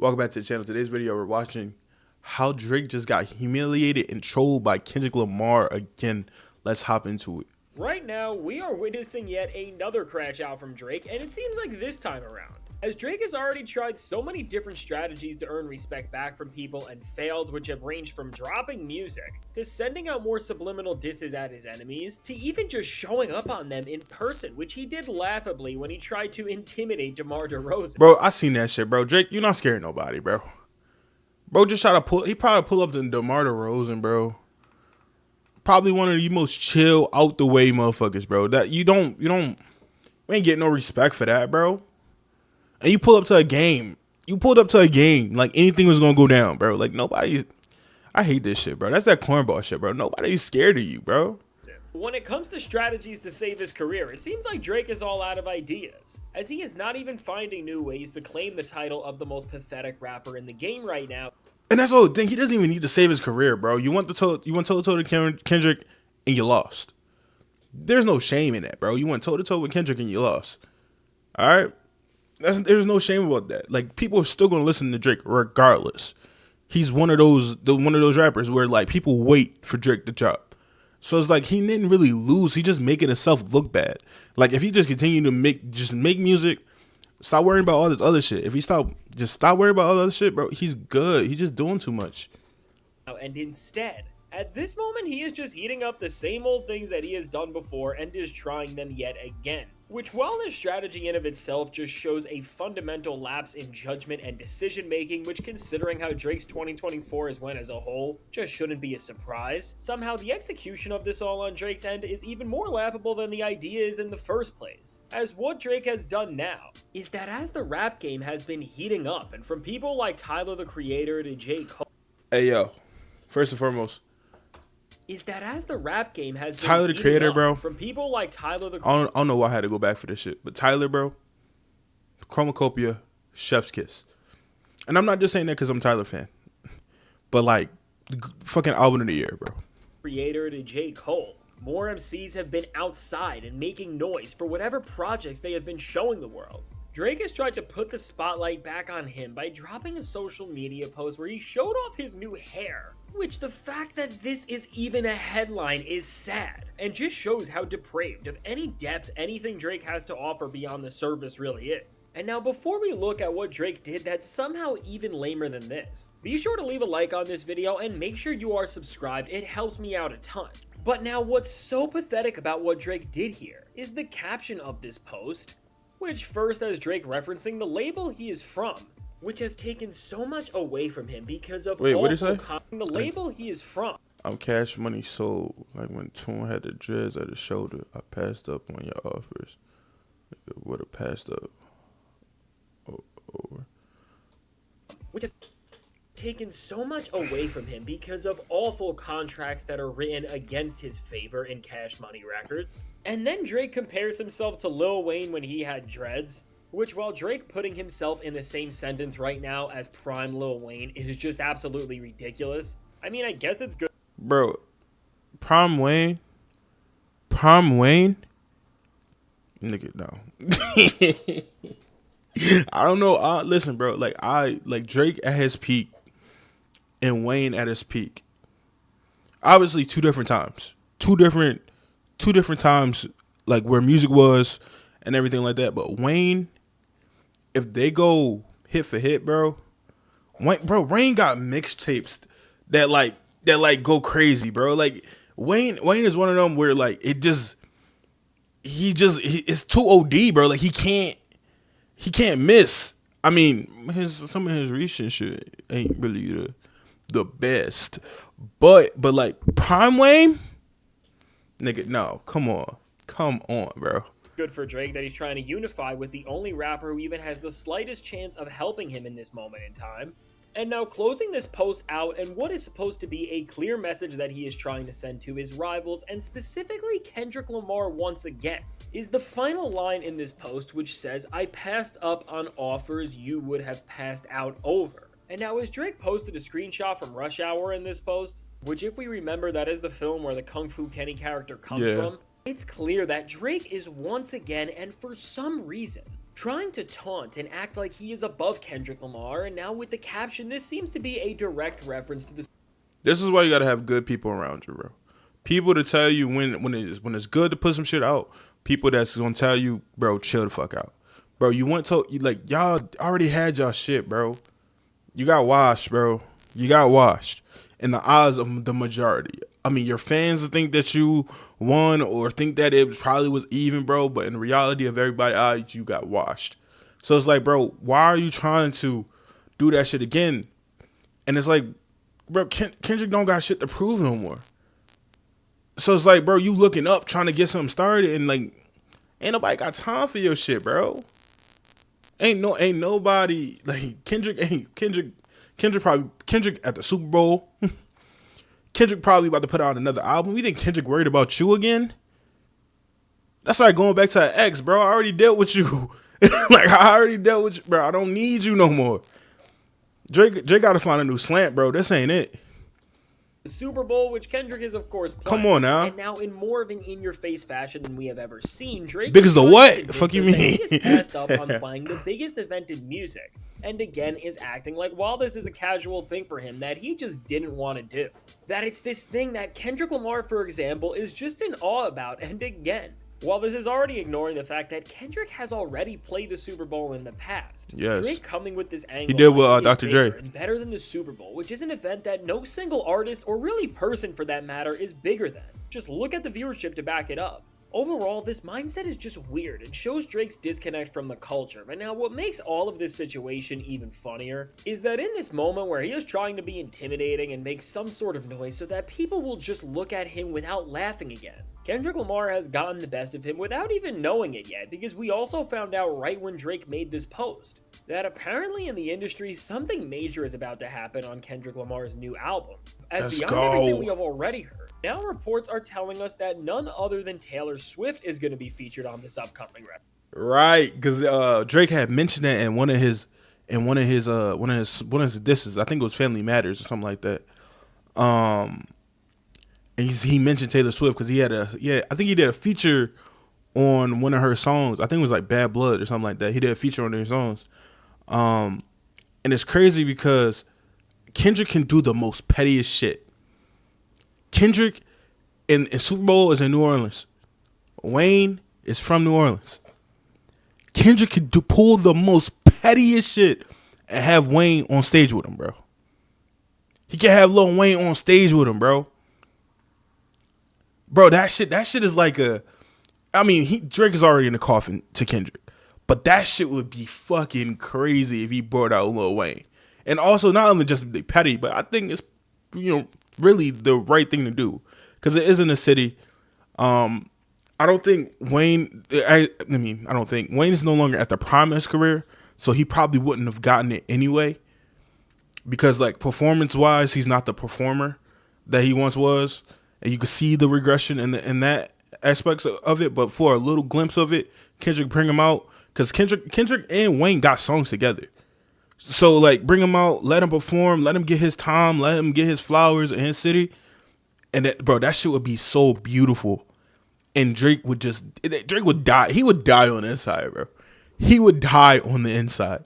Welcome back to the channel. Today's video we're watching how Drake just got humiliated and trolled by Kendrick Lamar again. Let's hop into it. Right now, we are witnessing yet another crash out from Drake, and it seems like this time around, as Drake has already tried so many different strategies to earn respect back from people and failed, which have ranged from dropping music, to sending out more subliminal disses at his enemies, to even just showing up on them in person, which he did laughably when he tried to intimidate DeMar DeRozan. Bro, I seen that shit, bro. Drake, you're not scaring of nobody, bro. Bro, just try to pull, he probably pull up to DeMar DeRozan, bro. Probably one of the most chill, out the way motherfuckers, bro. That we ain't getting no respect for that, bro. And you pull up to a game. You pulled up to a game like anything was gonna go down, bro. Like nobody. I hate this shit, bro. That's that cornball shit, bro. Nobody's scared of you, bro. When it comes to strategies to save his career, it seems like Drake is all out of ideas, as he is not even finding new ways to claim the title of the most pathetic rapper in the game right now. And that's the whole thing. He doesn't even need to save his career, bro. You went toe to toe to Kendrick and you lost. There's no shame in that, bro. You went toe to toe with Kendrick and you lost. All right. There's no shame about that. Like people are still gonna listen to Drake regardless. He's one of those rappers where like people wait for Drake to drop. So it's like he didn't really lose. He just making himself look bad. Like if he just continue to make music, stop worrying about all this other shit. If he stop worrying about all the other shit, bro, he's good. He's just doing too much. And instead, at this moment, he is just eating up the same old things that he has done before and is trying them yet again. Which, while this strategy in of itself just shows a fundamental lapse in judgment and decision making, which considering how Drake's 2024 has went as a whole, just shouldn't be a surprise, somehow the execution of this all on Drake's end is even more laughable than the idea is in the first place. As what Drake has done now is that as the rap game has been heating up, and from people like Tyler the Creator to J. Cole, Hey yo, first and foremost, is that as the rap game has been Tyler the Creator, up, bro. From people like Tyler the I don't know why I had to go back for this shit, but Tyler, bro, Chromacopia, Chef's Kiss, and I'm not just saying that because I'm a Tyler fan, but like fucking album of the year, bro. Creator to J. Cole. More MCs have been outside and making noise for whatever projects they have been showing the world. Drake has tried to put the spotlight back on him by dropping a social media post where he showed off his new hair, which the fact that this is even a headline is sad, and just shows how depraved of any depth anything Drake has to offer beyond the surface really is. And now before we look at what Drake did that's somehow even lamer than this, be sure to leave a like on this video and make sure you are subscribed. It helps me out a ton. But now what's so pathetic about what Drake did here is the caption of this post, which first has Drake referencing the label he is from, which has taken so much away from him because of Wait, what did you say? The label he is from. I'm Cash Money Soul. Like when Toon had the dreads at his shoulder, I passed up on your offers. Would have passed up over. Which has taken so much away from him because of awful contracts that are written against his favor in Cash Money Records. And then Drake compares himself to Lil Wayne when he had dreads, which while Drake putting himself in the same sentence right now as prime Lil Wayne is just absolutely ridiculous. I mean, I guess it's good. Bro, Prime Wayne? Nigga, no. I don't know. Listen, bro, like Drake at his peak and Wayne at his peak. Obviously two different times. Two different times, like where music was and everything like that. But Wayne, if they go hit for hit, bro, Wayne got mixtapes that go crazy, bro. Like Wayne is one of them where like it's too OD, bro. Like he can't miss. I mean, some of his recent shit ain't really the best, but like Prime Wayne, nigga, no, come on, bro. Good for Drake that he's trying to unify with the only rapper who even has the slightest chance of helping him in this moment in time. And now closing this post out and what is supposed to be a clear message that he is trying to send to his rivals, and specifically Kendrick Lamar once again, is the final line in this post, which says, "I passed up on offers you would have passed out over." And now as Drake posted a screenshot from Rush Hour in this post, which if we remember that is the film where the Kung Fu Kenny character comes from, it's clear that Drake is once again and for some reason trying to taunt and act like he is above Kendrick Lamar, and now with the caption, this seems to be a direct reference to the... This is why you gotta have good people around you, bro. People to tell you when it's good to put some shit out. People that's gonna tell you, bro, chill the fuck out, bro. Y'all already had y'all shit, bro. You got washed, bro. You got washed in the eyes of the majority. I mean, your fans think that you won or think that it probably was even, bro. But in the reality of everybody's eyes, you got washed. So it's like, bro, why are you trying to do that shit again? And it's like, bro, Kendrick don't got shit to prove no more. So it's like, bro, you looking up trying to get something started, and like, ain't nobody got time for your shit, bro. Ain't nobody like Kendrick at the Super Bowl. Kendrick probably about to put out another album. You think Kendrick worried about you again? That's like going back to an ex, bro. I already dealt with you. Like, I already dealt with you, bro. I don't need you no more. Drake got to find a new slant, bro. This ain't it. Super Bowl, which Kendrick is, of course, playing. Come on now. And now in more of an in-your-face fashion than we have ever seen, Drake... Big as the what? The fuck you mean? He is passed up on playing the biggest event in music. And again is acting like, while this is a casual thing for him, that he just didn't want to do. That it's this thing that Kendrick Lamar, for example, is just in awe about. And again, while this is already ignoring the fact that Kendrick has already played the Super Bowl in the past, yes, Drake coming with this angle, he did with Dr. Dre, and better than the Super Bowl, which is an event that no single artist or really person for that matter is bigger than. Just look at the viewership to back it up. Overall, this mindset is just weird and shows Drake's disconnect from the culture. But now what makes all of this situation even funnier is that in this moment where he is trying to be intimidating and make some sort of noise so that people will just look at him without laughing again, Kendrick Lamar has gotten the best of him without even knowing it yet, because we also found out right when Drake made this post that apparently in the industry something major is about to happen on Kendrick Lamar's new album. As beyond everything we have already heard, now reports are telling us that none other than Taylor Swift is going to be featured on this upcoming record. Right, because Drake had mentioned that in one of his disses. I think it was Family Matters or something like that. And he mentioned Taylor Swift because I think he did a feature on one of her songs. I think it was like Bad Blood or something like that. He did a feature on their songs. And it's crazy because Kendrick can do the most pettiest shit. Kendrick in Super Bowl is in New Orleans. Wayne is from New Orleans. Kendrick can pull the most pettiest shit and have Wayne on stage with him, bro. He can have Lil Wayne on stage with him, bro. Bro, that shit is like Drake is already in the coffin to Kendrick. But that shit would be fucking crazy if he brought out Lil Wayne. And also, not only just be petty, but I think it's, really the right thing to do. Because it is in the city. I don't think Wayne, I don't think Wayne is no longer at the prime of his career. So he probably wouldn't have gotten it anyway. Because, like, performance-wise, he's not the performer that he once was. And you can see the regression in that aspects of it. But for a little glimpse of it, Kendrick bring him out. Because Kendrick and Wayne got songs together. So, like, bring him out, let him perform, let him get his time, let him get his flowers in his city. And, that shit would be so beautiful. And Drake would die. He would die on the inside, bro. He would die on the inside.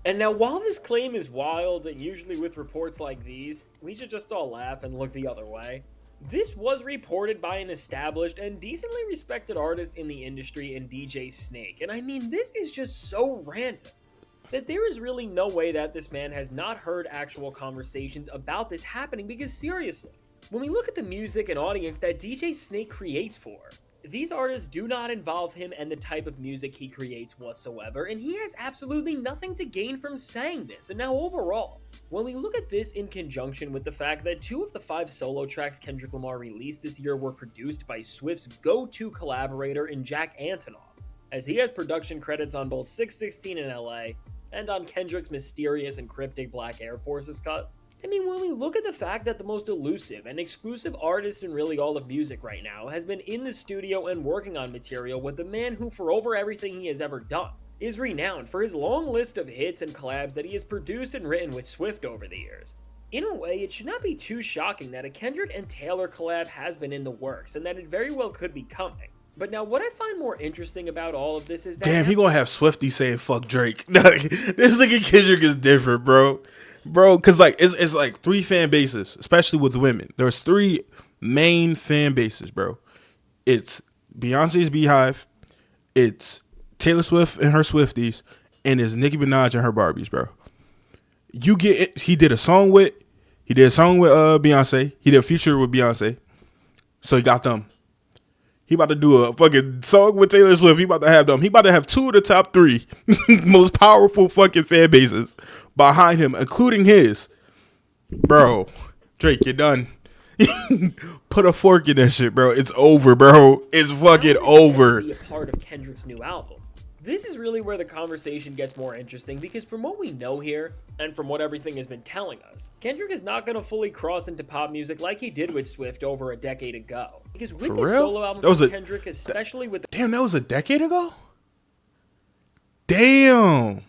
And now, while this claim is wild, and usually with reports like these, we should just all laugh and look the other way. This was reported by an established and decently respected artist in the industry in DJ Snake. And I mean, this is just so random that there is really no way that this man has not heard actual conversations about this happening, because seriously, when we look at the music and audience that DJ Snake creates for, these artists do not involve him and the type of music he creates whatsoever, and he has absolutely nothing to gain from saying this. And now overall, when we look at this in conjunction with the fact that 2 of the 5 solo tracks Kendrick Lamar released this year were produced by Swift's go-to collaborator in Jack Antonoff, as he has production credits on both 616 in LA and on Kendrick's mysterious and cryptic Black Air Forces cut. I mean, when we look at the fact that the most elusive and exclusive artist in really all of music right now has been in the studio and working on material with the man who, for over everything he has ever done, is renowned for his long list of hits and collabs that he has produced and written with Swift over the years. In a way, it should not be too shocking that a Kendrick and Taylor collab has been in the works, and that it very well could be coming. But now what I find more interesting about all of this is that Damn, he gonna have Swifty saying fuck Drake. This nigga Kendrick is different, bro. Bro, cause like it's like three fan bases, especially with women. There's three main fan bases, bro. It's Beyonce's Beehive, it's Taylor Swift and her Swifties, and it's Nicki Minaj and her Barbies, bro. You get it. He did a song with Beyonce. He did a feature with Beyonce. So he got them. He about to do a fucking song with Taylor Swift. He about to have them. He about to have two of the top three most powerful fucking fan bases behind him, including his. Bro, Drake, you're done. Put a fork in that shit, bro. It's over, bro. It's fucking over. Be a part of Kendrick's new album. This is really where the conversation gets more interesting because from what we know here, and from what everything has been telling us, Kendrick is not going to fully cross into pop music like he did with Swift over a decade ago. Because with For this real? solo album from Kendrick, especially with... Damn, that was a decade ago? Damn.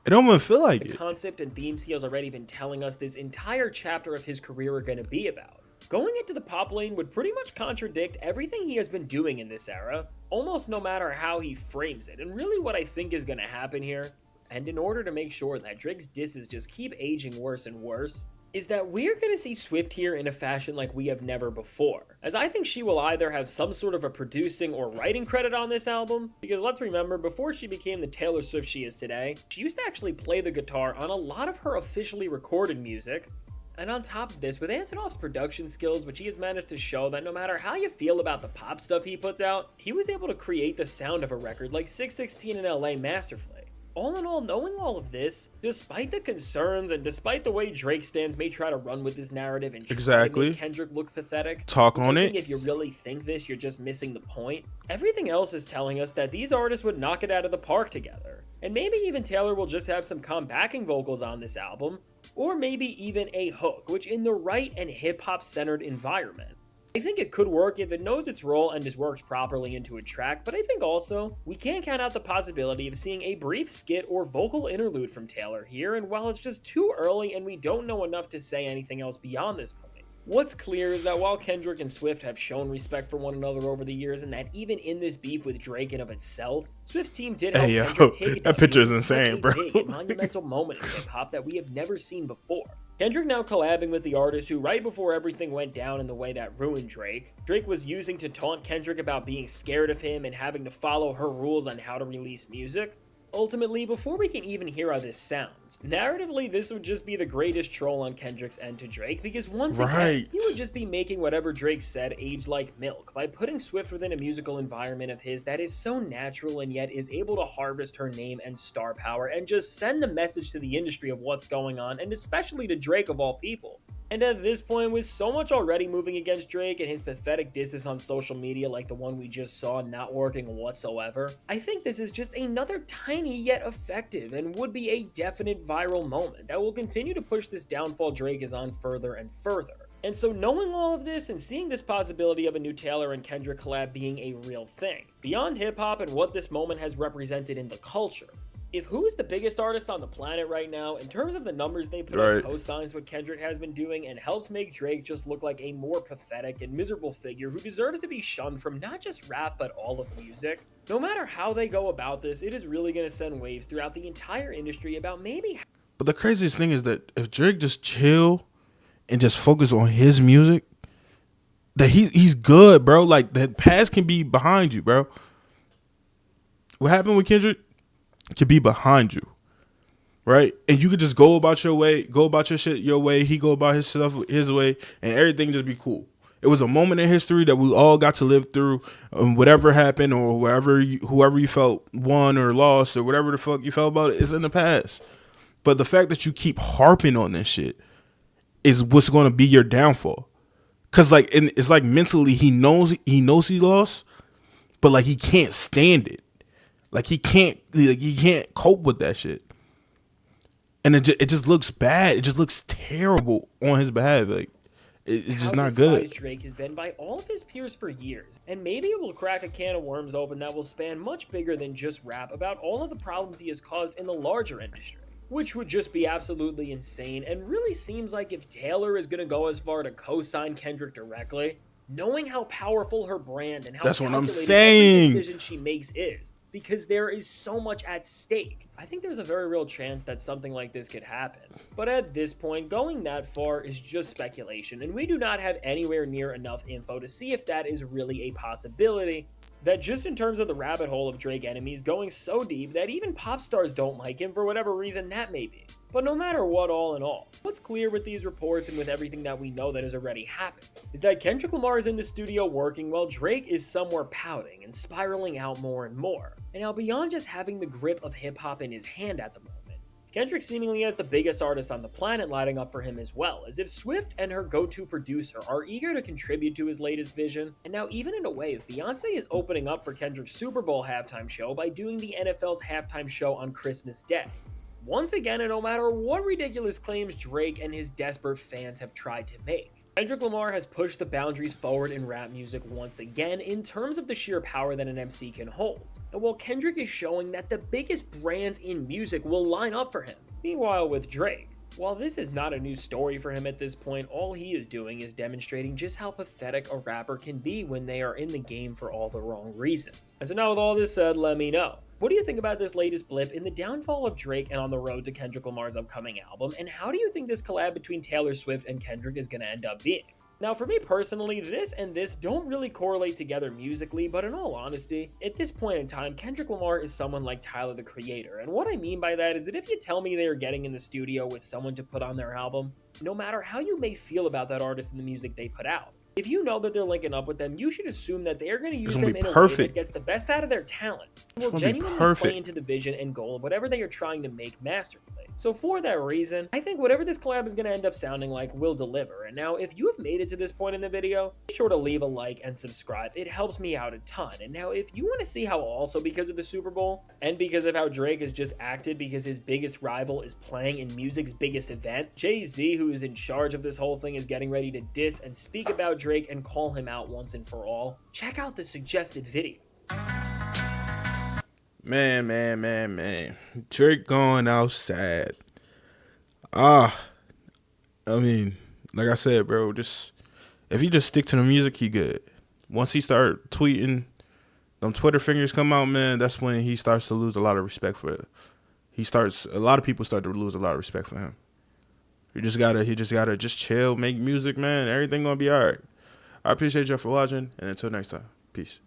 It don't even feel like the it. concept and themes he has already been telling us this entire chapter of his career are going to be about. Going into the pop lane would pretty much contradict everything he has been doing in this era, almost no matter how he frames it, and really what I think is going to happen here, and in order to make sure that Drake's disses just keep aging worse and worse, is that we're going to see Swift here in a fashion like we have never before, as I think she will either have some sort of a producing or writing credit on this album, because let's remember, before she became the Taylor Swift she is today, she used to actually play the guitar on a lot of her officially recorded music. And on top of this, with Antonoff's production skills, which he has managed to show that no matter how you feel about the pop stuff he puts out, he was able to create the sound of a record like 616 in LA masterfully. All in all, knowing all of this, despite the concerns and despite the way Drake stands may try to run with this narrative and try to make Kendrick look pathetic, talk on it. If you really think this, you're just missing the point. Everything else is telling us that these artists would knock it out of the park together. And maybe even Taylor will just have some calm backing vocals on this album, or maybe even a hook, which in the right and hip-hop centered environment. I think it could work if it knows its role and just works properly into a track, but I think also we can't count out the possibility of seeing a brief skit or vocal interlude from Taylor here, and while it's just too early and we don't know enough to say anything else beyond this point, what's clear is that while Kendrick and Swift have shown respect for one another over the years, and that even in this beef with Drake and of itself, Swift's team did help Kendrick take it. That picture is insane, bro. Big and monumental moment in hip-hop that we have never seen before. Kendrick now collabing with the artist who, right before everything went down in the way that ruined Drake, Drake was using to taunt Kendrick about being scared of him and having to follow her rules on how to release music. Ultimately, before we can even hear how this sounds, narratively this would just be the greatest troll on Kendrick's end to Drake, because once again, he would just be making whatever Drake said age like milk by putting Swift within a musical environment of his that is so natural and yet is able to harvest her name and star power and just send the message to the industry of what's going on, and especially to Drake of all people. And at this point, with so much already moving against Drake and his pathetic disses on social media like the one we just saw not working whatsoever, I think this is just another tiny yet effective and would be a definite viral moment that will continue to push this downfall Drake is on further and further. And so knowing all of this and seeing this possibility of a new Taylor and Kendrick collab being a real thing, beyond hip-hop and what this moment has represented in the culture, if who is the biggest artist on the planet right now, in terms of the numbers they put up, co-signs what Kendrick has been doing and helps make Drake just look like a more pathetic and miserable figure who deserves to be shunned from not just rap but all of music, no matter how they go about this, it is really going to send waves throughout the entire industry about maybe... But the craziest thing is that if Drake just chill and just focus on his music, that he's good, bro. Like, that past can be behind you, bro. What happened with Kendrick could be behind you, right? And you could just go about your way, go about your shit your way. He go about his stuff his way, and everything just be cool. It was a moment in history that we all got to live through. Whatever happened, or whoever you felt won or lost, or whatever the fuck you felt about it, is in the past. But the fact that you keep harping on this shit is what's going to be your downfall. Cause like, and it's like mentally he knows he lost, but like he can't stand it. Like he can't cope with that shit, and it just looks bad. It just looks terrible on his behalf. Like it's just not good. Drake has been by all of his peers for years, and maybe it will crack a can of worms open that will span much bigger than just rap about all of the problems he has caused in the larger industry, which would just be absolutely insane. And really seems like if Taylor is gonna go as far to co-sign Kendrick directly, knowing how powerful her brand and how That's what I'm calculated every saying. decision she makes is, because there is so much at stake. I think there's a very real chance that something like this could happen. But at this point, going that far is just speculation, and we do not have anywhere near enough info to see if that is really a possibility. That just in terms of the rabbit hole of Drake enemies going so deep that even pop stars don't like him for whatever reason that may be. But no matter what, all in all, what's clear with these reports and with everything that we know that has already happened is that Kendrick Lamar is in the studio working while Drake is somewhere pouting and spiraling out more and more. And now beyond just having the grip of hip hop in his hand at the moment, Kendrick seemingly has the biggest artist on the planet lighting up for him as well, as if Swift and her go-to producer are eager to contribute to his latest vision. And now even in a way, if Beyonce is opening up for Kendrick's Super Bowl halftime show by doing the NFL's halftime show on Christmas Day. Once again, and no matter what ridiculous claims Drake and his desperate fans have tried to make, Kendrick Lamar has pushed the boundaries forward in rap music once again in terms of the sheer power that an MC can hold. And while Kendrick is showing that the biggest brands in music will line up for him, meanwhile with Drake, while this is not a new story for him at this point, all he is doing is demonstrating just how pathetic a rapper can be when they are in the game for all the wrong reasons. And so now with all this said, let me know. What do you think about this latest blip in the downfall of Drake and on the road to Kendrick Lamar's upcoming album? And how do you think this collab between Taylor Swift and Kendrick is going to end up being? Now, for me personally, this and this don't really correlate together musically, but in all honesty, at this point in time, Kendrick Lamar is someone like Tyler, the Creator. And what I mean by that is that if you tell me they are getting in the studio with someone to put on their album, no matter how you may feel about that artist and the music they put out, if you know that they're linking up with them, you should assume that they're going to use them in a way that gets the best out of their talent and will genuinely play into the vision and goal of whatever they are trying to make masterfully. So for that reason, I think whatever this collab is going to end up sounding like will deliver. And now, if you have made it to this point in the video, be sure to leave a like and subscribe. It helps me out a ton. And now, if you want to see how also because of the Super Bowl and because of how Drake has just acted because his biggest rival is playing in music's biggest event, Jay-Z, who is in charge of this whole thing, is getting ready to diss and speak about Drake and call him out once and for all, check out the suggested video. Man. Drake going out sad. I mean, like I said, bro, just if he just stick to the music, he good. Once he start tweeting, them Twitter fingers come out, man, that's when he starts to lose a lot of respect for it. A lot of people start to lose a lot of respect for him. He just gotta chill, make music, man. Everything gonna be all right. I appreciate y'all for watching, and until next time, peace.